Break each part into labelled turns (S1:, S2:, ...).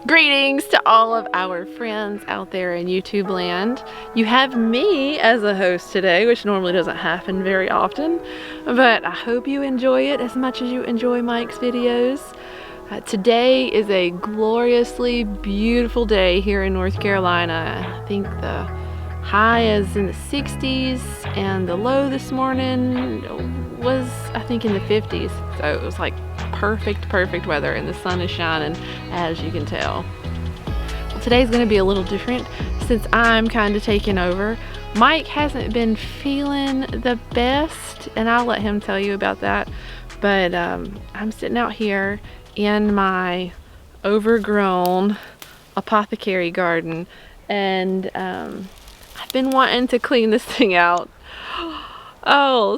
S1: Greetings to all of our friends out there in YouTube land. You have me as a host today, which normally doesn't happen very often, but I hope you enjoy it as much as you enjoy Mike's videos. Today is a gloriously beautiful day here in North Carolina. I think the high is in the 60s and the low this morning was, I think, in the 50s. So it was like perfect weather and the sun is shining, as you can tell. Well, today's gonna be a little different since I'm kind of taking over. Mike hasn't been feeling the best, and I'll let him tell you about that. But I'm sitting out here in my overgrown apothecary garden, and I've been wanting to clean this thing out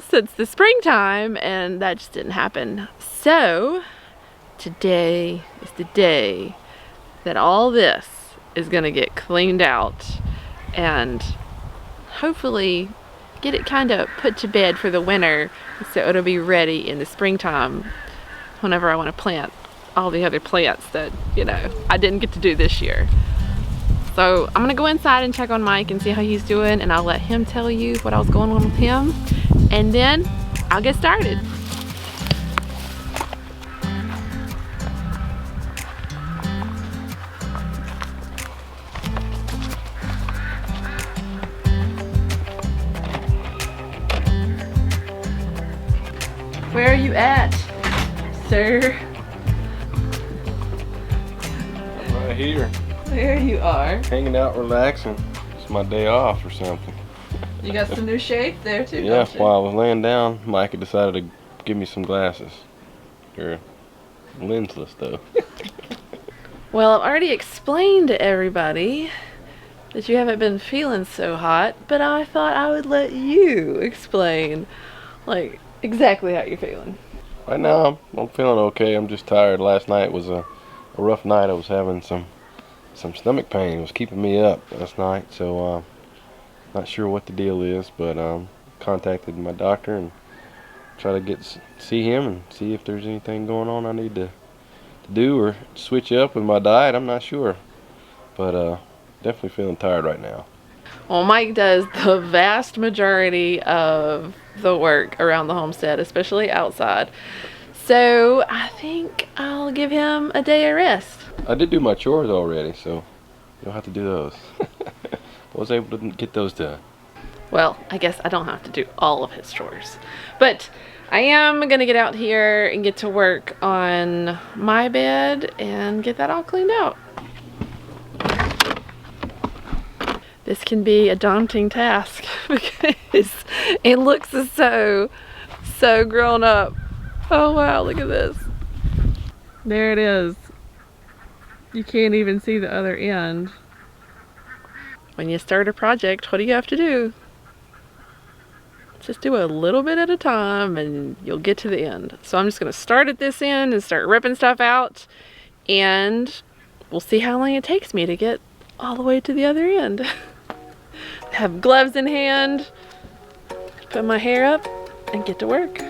S1: since the springtime, and that just didn't happen. So today is the day that all this is gonna get cleaned out and hopefully get it kind of put to bed for the winter, so it'll be ready in the springtime whenever I want to plant all the other plants that, you know, I didn't get to do this year. So I'm gonna go inside and check on Mike and see how he's doing, and I'll let him tell you what else going on with him, and then I'll get started. Where are you at, sir?
S2: I'm right here.
S1: There you are.
S2: Hanging out, relaxing. It's my day off or something.
S1: You got some new shade there too,
S2: Yeah,
S1: don't you?
S2: while I was laying down, Mike had decided to give me some glasses. They're lensless though.
S1: Well, I've already explained to everybody that you haven't been feeling so hot, but I thought I would let you explain, like, exactly how you're feeling.
S2: Right now, I'm feeling okay. I'm just tired. Last night was a rough night. I was having some stomach pain. It was keeping me up last night, so not sure what the deal is, but contacted my doctor and try to see him and see if there's anything going on I need to do or switch up with my diet. I'm not sure, but definitely feeling tired right now.
S1: Well, Mike does the vast majority of the work around the homestead, especially outside. So I think I'll give him a day of rest.
S2: I did do my chores already, so you don't have to do those. I was able to get those done.
S1: Well, I guess I don't have to do all of his chores, but I am gonna get out here and get to work on my bed and get that all cleaned out. This can be a daunting task because it looks so grown up. Oh wow, look at this. There it is. You can't even see the other end. When you start a project, what do you have to do? Just do a little bit at a time and you'll get to the end. So I'm just gonna start at this end and start ripping stuff out, and we'll see how long it takes me to get all the way to the other end. Have gloves in hand, put my hair up, and get to work.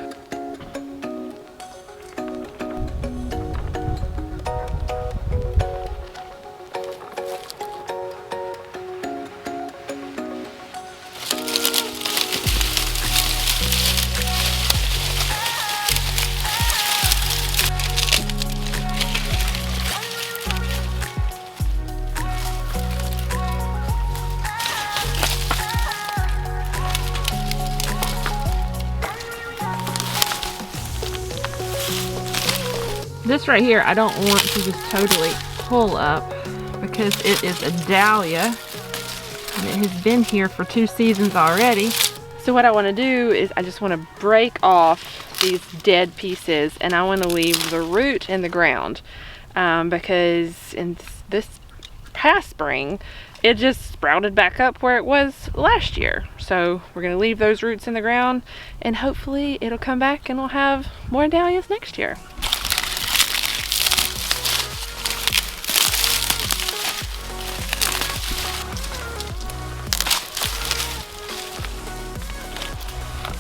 S1: This right here, I don't want to just totally pull up because it is a dahlia and it has been here for 2 seasons already. So what I want to do is I just want to break off these dead pieces, and I want to leave the root in the ground because in this past spring it just sprouted back up where it was last year. So we're going to leave those roots in the ground, and hopefully it'll come back and we'll have more dahlias next year.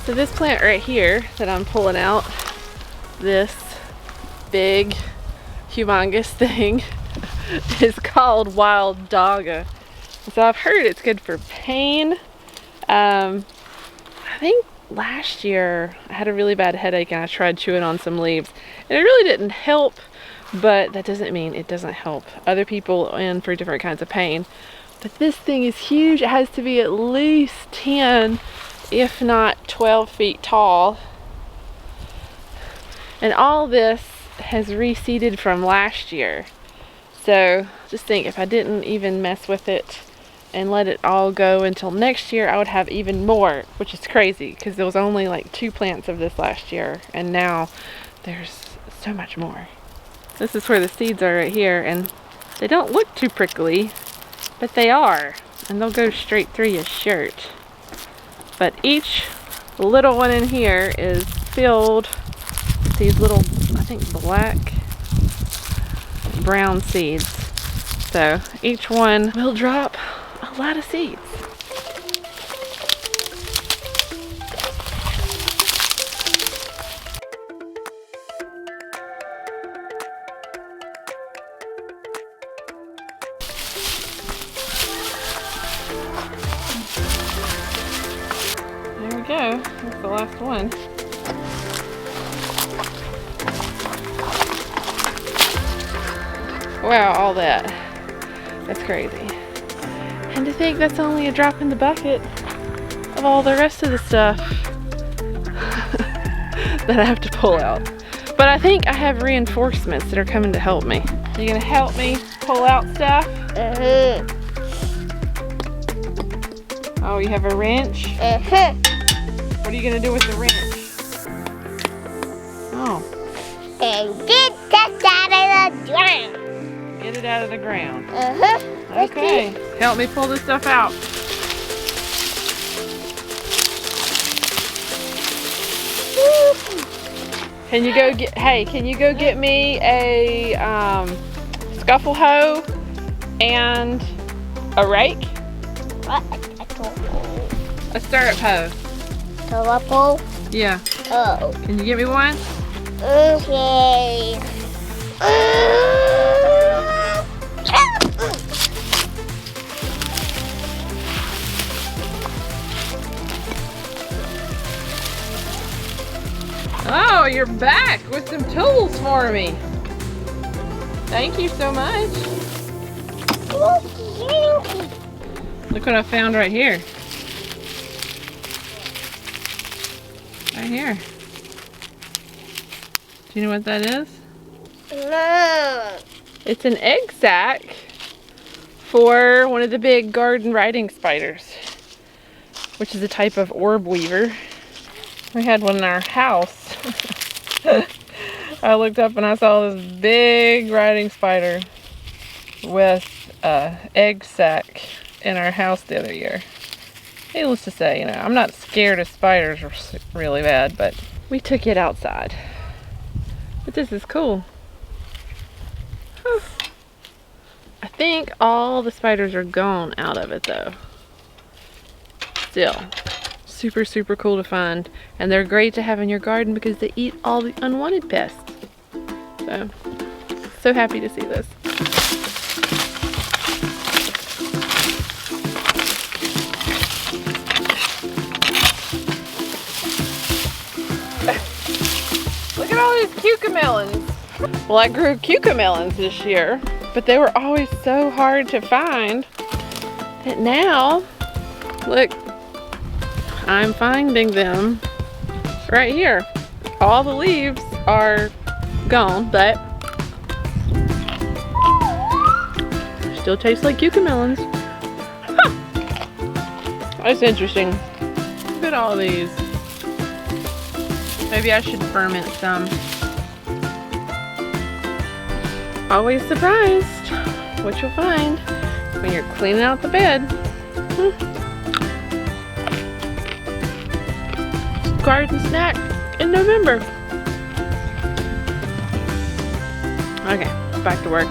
S1: So this plant right here that I'm pulling out, this big, humongous thing, is called wild dogga. So I've heard it's good for pain. I think last year I had a really bad headache and I tried chewing on some leaves and it really didn't help, but that doesn't mean it doesn't help other people and for different kinds of pain. But this thing is huge. It has to be at least 10, if not 12 feet tall. And all this has reseeded from last year. So just think, if I didn't even mess with it and let it all go until next year, I would have even more, which is crazy because there was only like 2 plants of this last year and now there's so much more. This is where the seeds are right here, and they don't look too prickly, but they are, and they'll go straight through your shirt. But each little one in here is filled with these little, I think, black, brown seeds. So each one will drop a lot of seeds. There we go. That's the last one. Wow, all that. That's crazy. And to think that's only a drop in the bucket of all the rest of the stuff that I have to pull out. But I think I have reinforcements that are coming to help me. Are you gonna help me pull out stuff? Oh, you have a wrench? What are you gonna do with the wrench? Oh.
S3: Get that out of the ground.
S1: Get it out of the ground. Okay. Help me pull this stuff out. Can you go get, hey, can you go get me a scuffle hoe and a rake?
S3: What?
S1: A stirrup hoe.
S3: Purple?
S1: Yeah.
S3: Oh.
S1: Can you get me one?
S3: Okay.
S1: Oh, you're back with some tools for me. Thank you so much. Look what I found right here. Right here. Do you know what that is?
S3: No.
S1: It's an egg sac for one of the big garden riding spiders, which is a type of orb weaver. We had one in our house. I looked up and I saw this big riding spider with an egg sac in our house the other year. Needless to say, you know, I'm not scared of spiders really bad, but we took it outside. But this is cool. Huh. I think all the spiders are gone out of it though. Still, super, super cool to find. And they're great to have in your garden because they eat all the unwanted pests. So happy to see this. Look at all these cucamelons. Well, I grew cucamelons this year, but they were always so hard to find that now, look, I'm finding them right here. All the leaves are gone, but still tastes like cucamelons. Huh. That's interesting. Look at all these. Maybe I should ferment some. Always surprised what you'll find when you're cleaning out the bed. Garden snack in November. Okay, back to work.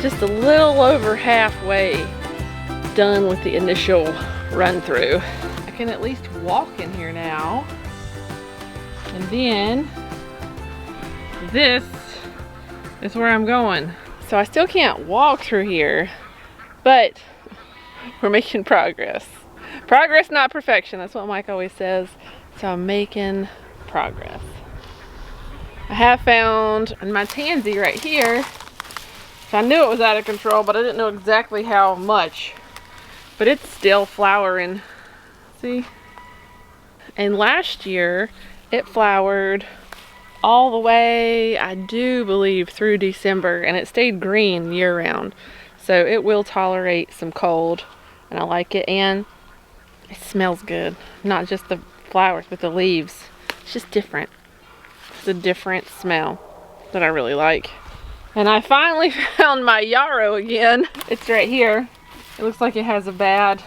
S1: just a little over halfway done with the initial run through. I can at least walk in here now. And then this is where I'm going. So I still can't walk through here, but we're making progress. Progress, not perfection. That's what Mike always says. So I'm making progress. I have found my tansy right here. I knew it was out of control, but I didn't know exactly how much. But it's still flowering. See? And last year, it flowered all the way, I do believe, through December, and it stayed green year round. So it will tolerate some cold, and I like it, and it smells good. Not just the flowers, but the leaves. It's just different. It's a different smell that I really like. And I finally found my yarrow again. It's right here. It looks like it has a bad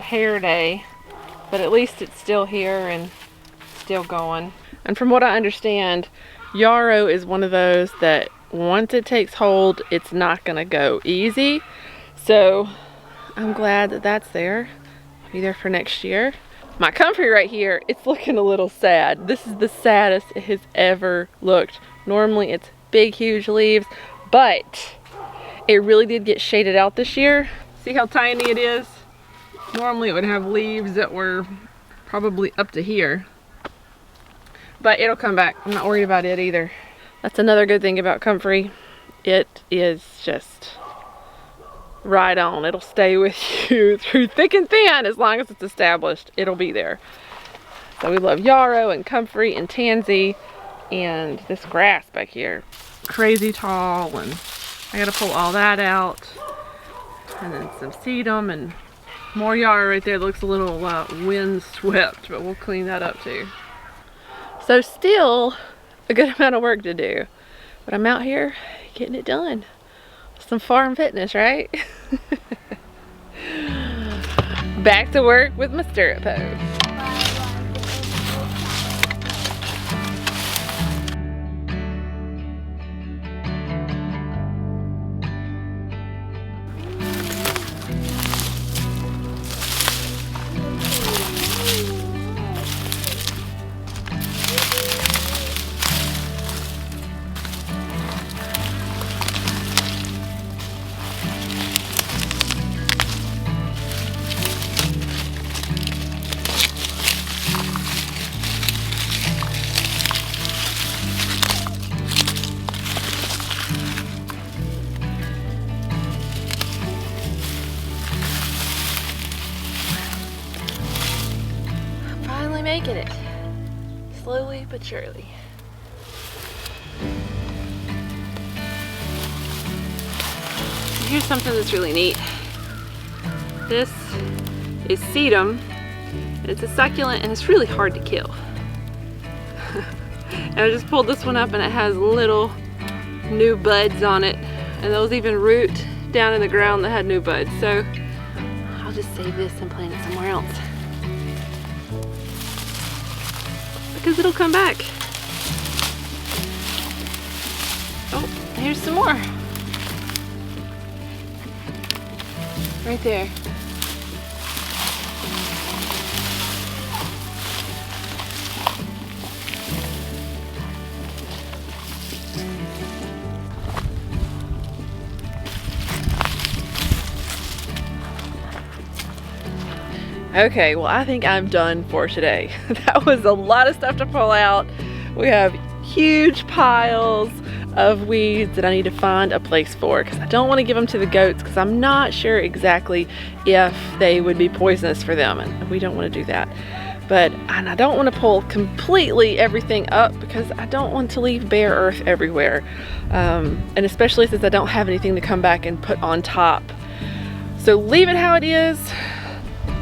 S1: hair day, but at least it's still here and still going. And from what I understand, yarrow is one of those that once it takes hold, it's not gonna go easy. So I'm glad that that's there. I'll be there for next year. My comfrey right here, it's looking a little sad. This is the saddest it has ever looked. Normally it's big, huge leaves, but it really did get shaded out this year. See how tiny it is? Normally it would have leaves that were probably up to here, but it'll come back. I'm not worried about it either. That's another good thing about comfrey. It is just right on. It'll stay with you through thick and thin. As long as it's established, it'll be there. So we love yarrow and comfrey and tansy and this grass back here. Crazy tall, and I gotta pull all that out. And then some sedum and more yarrow right there. That looks a little wind swept, but we'll clean that up too. So still a good amount of work to do, but I'm out here getting it done. Some farm fitness, right? Back to work with my stirrup hoe. Making it slowly but surely. Here's something that's really neat. This is sedum, and it's a succulent, and it's really hard to kill. And I just pulled this one up, and it has little new buds on it, and those even root down in the ground that had new buds. So I'll just save this and plant it somewhere else, because it'll come back. Oh, here's some more. Right there. Okay, well, I think I'm done for today. That was a lot of stuff to pull out. We have huge piles of weeds that I need to find a place for, because I don't want to give them to the goats, because I'm not sure exactly if they would be poisonous for them, and we don't want to do that. And I don't want to pull completely everything up, because I don't want to leave bare earth everywhere, and especially since I don't have anything to come back and put on top. So leave it how it is.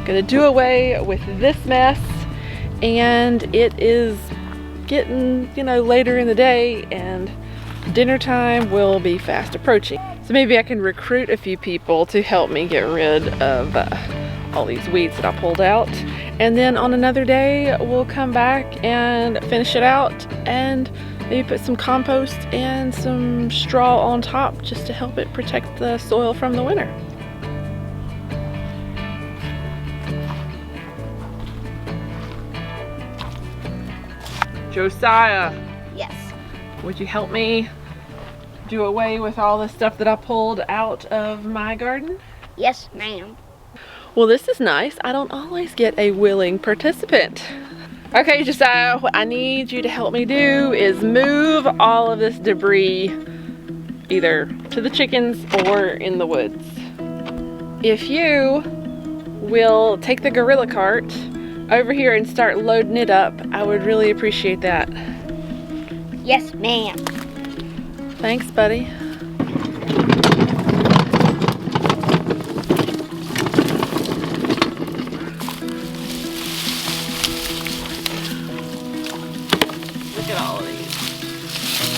S1: Gonna do away with this mess, and it is getting, you know, later in the day, and dinner time will be fast approaching. So maybe I can recruit a few people to help me get rid of all these weeds that I pulled out, and then on another day we'll come back and finish it out and Maybe put some compost and some straw on top just to help it protect the soil from the winter. Josiah,
S3: Yes.
S1: would you help me do away with all the stuff that I pulled out of my garden?
S3: Yes, ma'am.
S1: Well, this is nice. I don't always get a willing participant. Okay, Josiah, what I need you to help me do is move all of this debris either to the chickens or in the woods. If you will take the gorilla cart over here and start loading it up, I would really appreciate that.
S3: Yes, ma'am.
S1: Thanks, buddy. Look at all of these.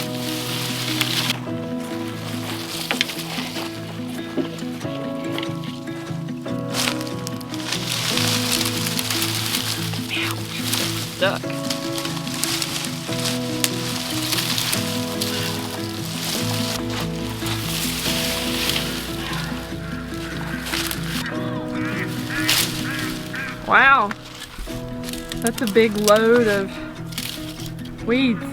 S1: Stuck. Wow, that's a big load of weeds.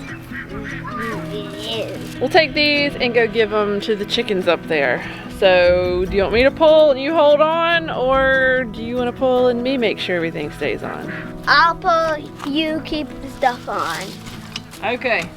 S1: We'll take these and go give them to the chickens up there. So, do you want me to pull and you hold on, or do you want to pull and me make sure everything stays on?
S3: I'll pull, you keep the stuff on.
S1: Okay.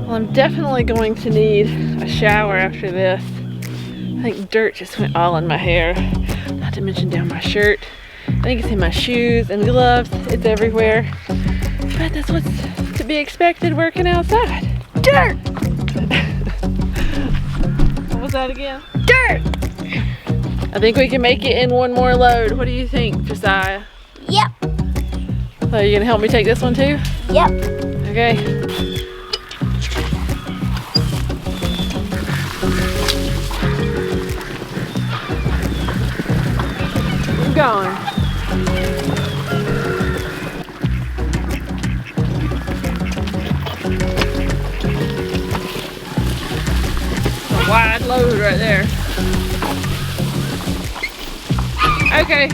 S1: Well, I'm definitely going to need a shower after this. I think dirt just went all in my hair, not to mention down my shirt. I think it's in my shoes and gloves. It's everywhere. But that's what's to be expected working outside. Dirt! What was that again? Dirt! I think we can make it in one more load. What do you think, Josiah?
S3: Yep.
S1: So you gonna help me take this one too?
S3: Yep.
S1: Okay. Keep going. A wide load right there. Okay.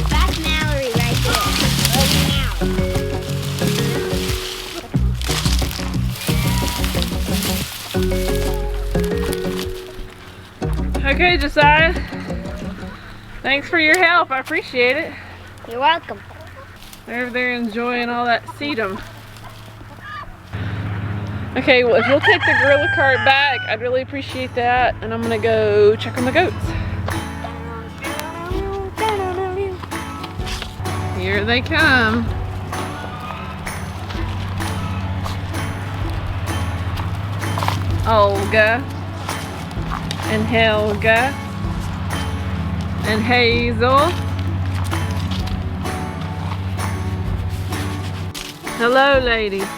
S3: That's Mallory right there.
S1: Okay, Josiah. Thanks for your help. I appreciate it.
S3: You're welcome.
S1: They're over there enjoying all that sedum. Okay, well, if you'll take the gorilla cart back, I'd really appreciate that. And I'm gonna go check on the goats. Here they come. Olga and Helga and Hazel. Hello, ladies.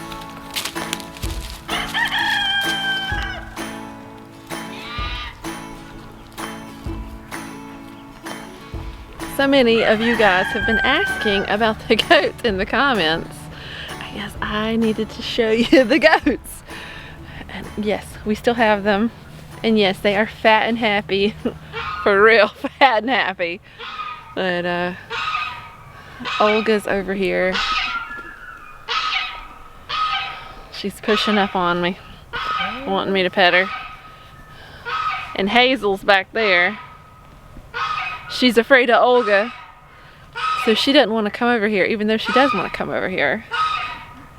S1: So many of you guys have been asking about the goats in the comments. I guess I needed to show you the goats. And yes, we still have them. And yes, they are fat and happy. For real, fat and happy. But Olga's over here. She's pushing up on me, wanting me to pet her. And Hazel's back there. She's afraid of Olga, so she doesn't want to come over here, even though she does want to come over here.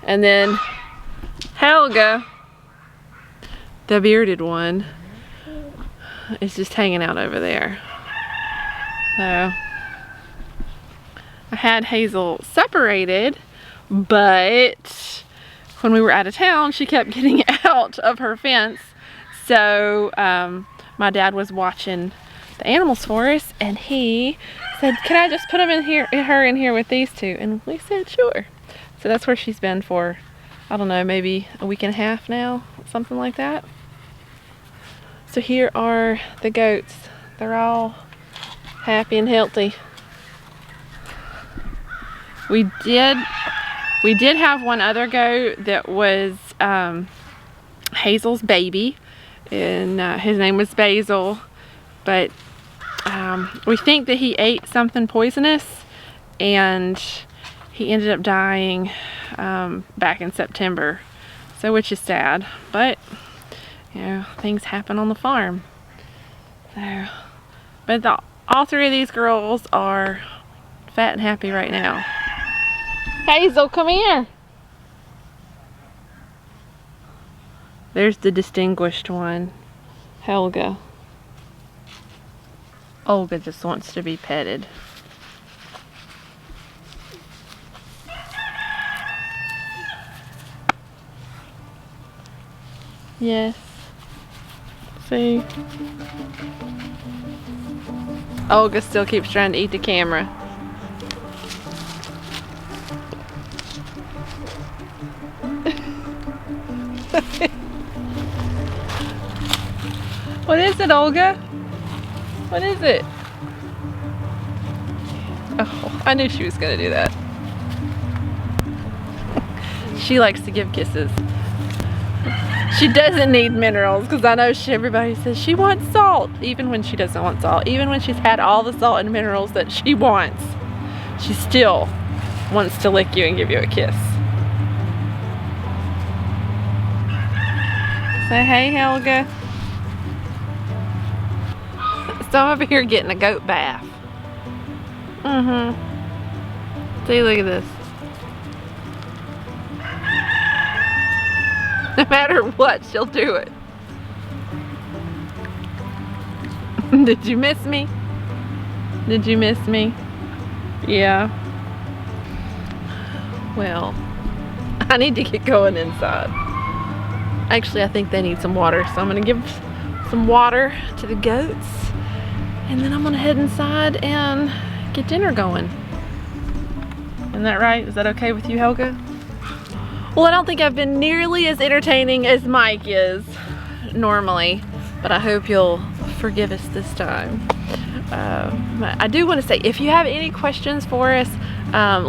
S1: And then Helga, the bearded one, is just hanging out over there. So I had Hazel separated, but when we were out of town, she kept getting out of her fence. So my dad was watching the animals for us, and he said, "Can I just put them in here, her in here with these two?" And we said, "Sure." So that's where she's been for, I don't know, maybe a week and a half now, something like that. So here are the goats. They're all happy and healthy. We did have one other goat that was Hazel's baby, and his name was Basil, but we think that he ate something poisonous, and he ended up dying back in September, so which is sad, but you know, things happen on the farm. So, but all three of these girls are fat and happy right now. Hazel, come here. There's the distinguished one, Helga. Olga just wants to be petted. Yes. See? Olga still keeps trying to eat the camera. What is it, Olga? What is it? Oh, I knew she was gonna do that. She likes to give kisses. She doesn't need minerals, because I know everybody says she wants salt, even when she doesn't want salt. Even when she's had all the salt and minerals that she wants, she still wants to lick you and give you a kiss. Say hey, Helga. So I'm over here getting a goat bath. See, look at this. No matter what, she'll do it. Did you miss me? Did you miss me? Yeah. Well, I need to get going inside. Actually, I think they need some water, so I'm gonna give some water to the goats, and then I'm gonna head inside and get dinner going. Isn't that right? Is that okay with you, Helga? Well, I don't think I've been nearly as entertaining as Mike is normally, but I hope you'll forgive us this time. I do want to say, if you have any questions for us,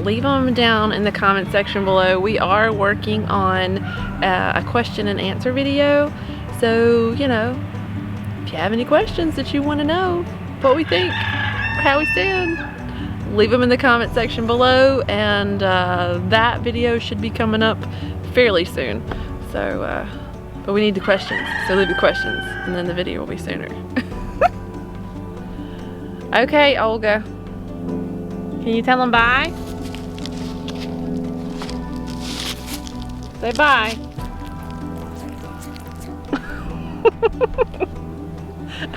S1: leave them down in the comment section below. We are working on a question and answer video, so you know, if you have any questions that you want to know what we think, how we stand, leave them in the comment section below, and that video should be coming up fairly soon. So but we need the questions, so leave the questions and then the video will be sooner. Okay, Olga, can you tell them bye? Say bye.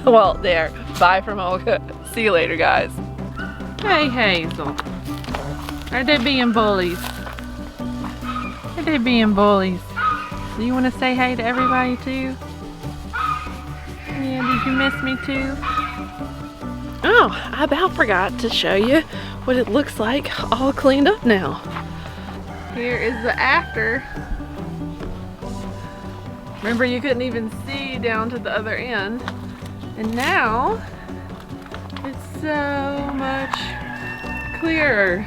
S1: Well, there, bye from Olga. See you later, guys. Hey, Hazel. Are they being bullies? Are they being bullies? Do you want to say hey to everybody too? Yeah, did you miss me too? Oh, I about forgot to show you what it looks like all cleaned up now. Here is the after. Remember, you couldn't even see down to the other end. And now, it's so much clearer.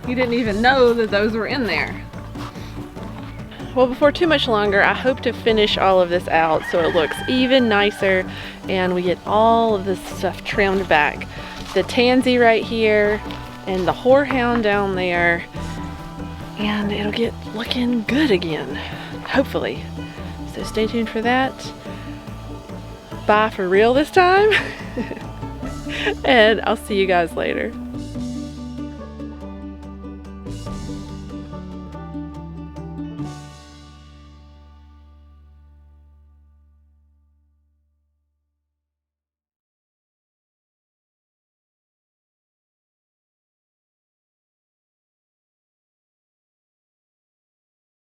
S1: You didn't even know that those were in there. Well, before too much longer, I hope to finish all of this out so it looks even nicer and we get all of this stuff trimmed back. The tansy right here and the horehound down there, and it'll get looking good again, hopefully. So stay tuned for that. Bye for real this time, and I'll see you guys later.